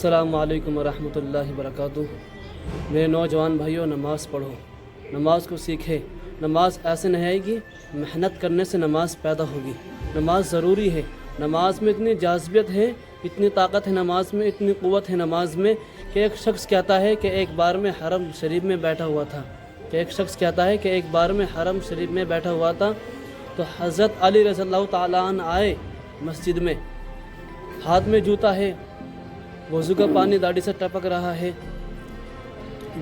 السلام علیکم ورحمۃ اللہ وبرکاتہ۔ میرے نوجوان بھائیوں، نماز پڑھو، نماز کو سیکھے۔ نماز ایسے نہیں آئے گی، محنت کرنے سے نماز پیدا ہوگی۔ نماز ضروری ہے۔ نماز میں اتنی جاذبیت ہے، اتنی طاقت ہے نماز میں، اتنی قوت ہے نماز میں کہ ایک شخص کہتا ہے کہ ایک بار میں حرم شریف میں بیٹھا ہوا تھا تو حضرت علی رضی اللہ تعالیٰ عنہ آئے مسجد میں، ہاتھ میں جوتا ہے، وضو کا پانی داڑھی سے ٹپک رہا ہے،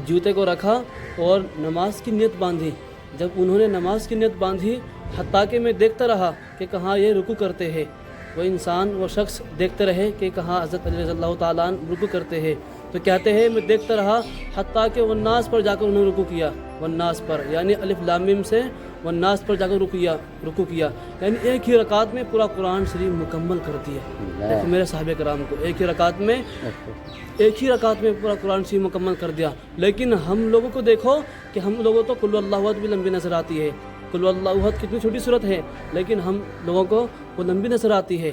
جوتے کو رکھا اور نماز کی نیت باندھی۔ جب انہوں نے نماز کی نیت باندھی، حتیٰ کہ میں دیکھتا رہا کہ کہاں یہ رکوع کرتے ہیں، وہ انسان، وہ شخص دیکھتے رہے کہ کہاں حضرت علی رضی اللہ تعالیٰ عنہ رکوع کرتے ہیں، تو کہتے ہیں میں دیکھتا رہا حتیٰ کہ والناس پر جا کر انہوں نے رکوع کیا، والناس پر یعنی الف لام میم سے والناس پر جا کر رکوع کیا، یعنی ایک ہی رکعت میں پورا قرآن شریف مکمل کر دیا۔ دیکھو میرے صحابہ کرام کو ایک ہی رکعت میں پورا قرآن شریف مکمل کر دیا۔ لیکن ہم لوگوں کو دیکھو کہ ہم لوگوں تو قل اللہ احد بھی لمبی نظر آتی ہے، قل اللہ احد کتنی چھوٹی صورت ہے، لیکن ہم لوگوں کو وہ لمبی نظر آتی ہے،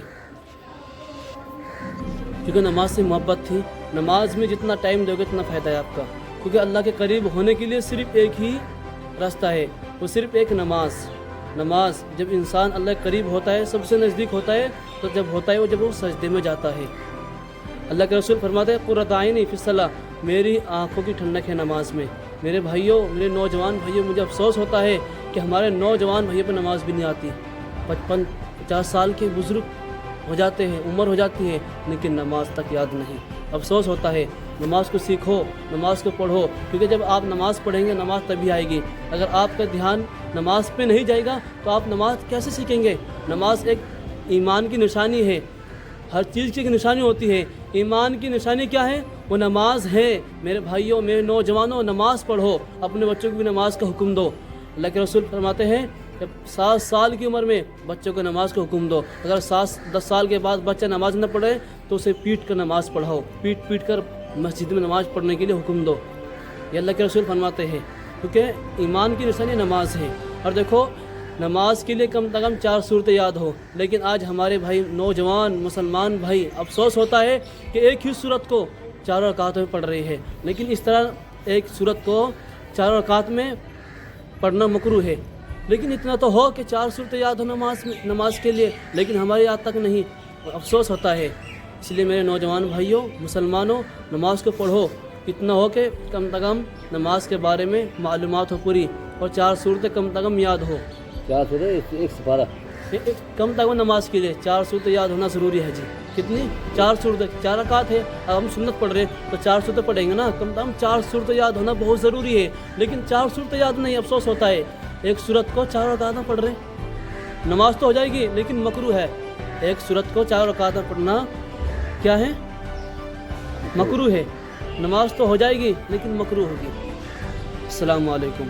کیونکہ نماز سے محبت تھی۔ نماز میں جتنا ٹائم دو گے اتنا فائدہ ہے آپ کا، کیونکہ اللہ کے قریب ہونے کے لیے صرف ایک ہی راستہ ہے، وہ صرف ایک نماز۔ جب انسان اللہ کے قریب ہوتا ہے، سب سے نزدیک ہوتا ہے، تو جب وہ سجدے میں جاتا ہے۔ اللہ کے رسول فرماتے ہیں قرۃ عینی فی الصلاۃ، میری آنکھوں کی ٹھنڈک ہے نماز میں۔ میرے بھائیوں، میرے نوجوان بھائیوں، مجھے افسوس ہوتا ہے کہ ہمارے نوجوان بھائیوں پہ نماز بھی نہیں آتی، 55-50 سال کے بزرگ ہو جاتے ہیں، عمر ہو جاتی ہے، لیکن نماز تک یاد نہیں۔ افسوس ہوتا ہے۔ نماز کو سیکھو، نماز کو پڑھو، کیونکہ جب آپ نماز پڑھیں گے نماز تبھی آئے گی۔ اگر آپ کا دھیان نماز پہ نہیں جائے گا تو آپ نماز کیسے سیکھیں گے؟ نماز ایک ایمان کی نشانی ہے، ہر چیز کی ایک نشانی ہوتی ہے۔ ایمان کی نشانی کیا ہے؟ وہ نماز ہے۔ میرے بھائیوں، میرے نوجوانوں، نماز پڑھو، اپنے بچوں کو بھی نماز کا حکم دو۔ اللہ کے رسول فرماتے ہیں کہ 7 سال کی عمر میں بچوں کو نماز کا حکم دو۔ اگر 7-10 سال کے بعد بچہ نماز نہ پڑھے تو اسے پیٹ کر نماز پڑھاؤ، پیٹ کر مسجد میں نماز پڑھنے کے لیے حکم دو۔ یہ اللہ کے رسول فرماتے ہیں، کیونکہ ایمان کی نشانی نماز ہے۔ اور دیکھو، نماز کے لیے کم از کم 4 صورتیں یاد ہو، لیکن آج ہمارے بھائی نوجوان مسلمان بھائی، افسوس ہوتا ہے کہ ایک ہی صورت کو 4 رکعتوں میں پڑھ رہی ہے، لیکن اس طرح ایک صورت کو 4 رکعت میں پڑھنا مکروہ ہے۔ لیکن اتنا تو ہو کہ 4 صورتیں یاد ہو نماز کے لیے، لیکن ہمارے یاد تک نہیں، افسوس ہوتا ہے۔ اس لیے میرے نوجوان بھائیوں، مسلمانوں، نماز کو پڑھو، اتنا ہو کہ کم از کم نماز کے بارے میں معلومات ہو پوری، اور 4 صورتیں کم از کم یاد ہو۔ 4 صورتیں، ایک سپارہ کم از کم نماز کے لیے 4 صورتیں یاد ہونا ضروری ہے جی۔ کتنی؟ 4 صورتیں، 4 رکعت ہے، اب ہم سنت پڑھ رہے ہیں تو 4 صورتیں پڑھیں گے نا، کم از کم 4 صورتیں یاد ہونا بہت ضروری ہے، لیکن 4 صورتیں یاد نہیں، افسوس ہوتا ہے۔ ایک صورت کو 4 رکعت میں پڑھ رہے ہیں، نماز تو ہو جائے گی لیکن مکروہ ہے۔ ایک صورت کو 4 رکعت میں پڑھنا کیا ہے؟ مکروہ ہے۔ نماز تو ہو جائے گی لیکن مکروہ ہوگی۔ السلام علیکم۔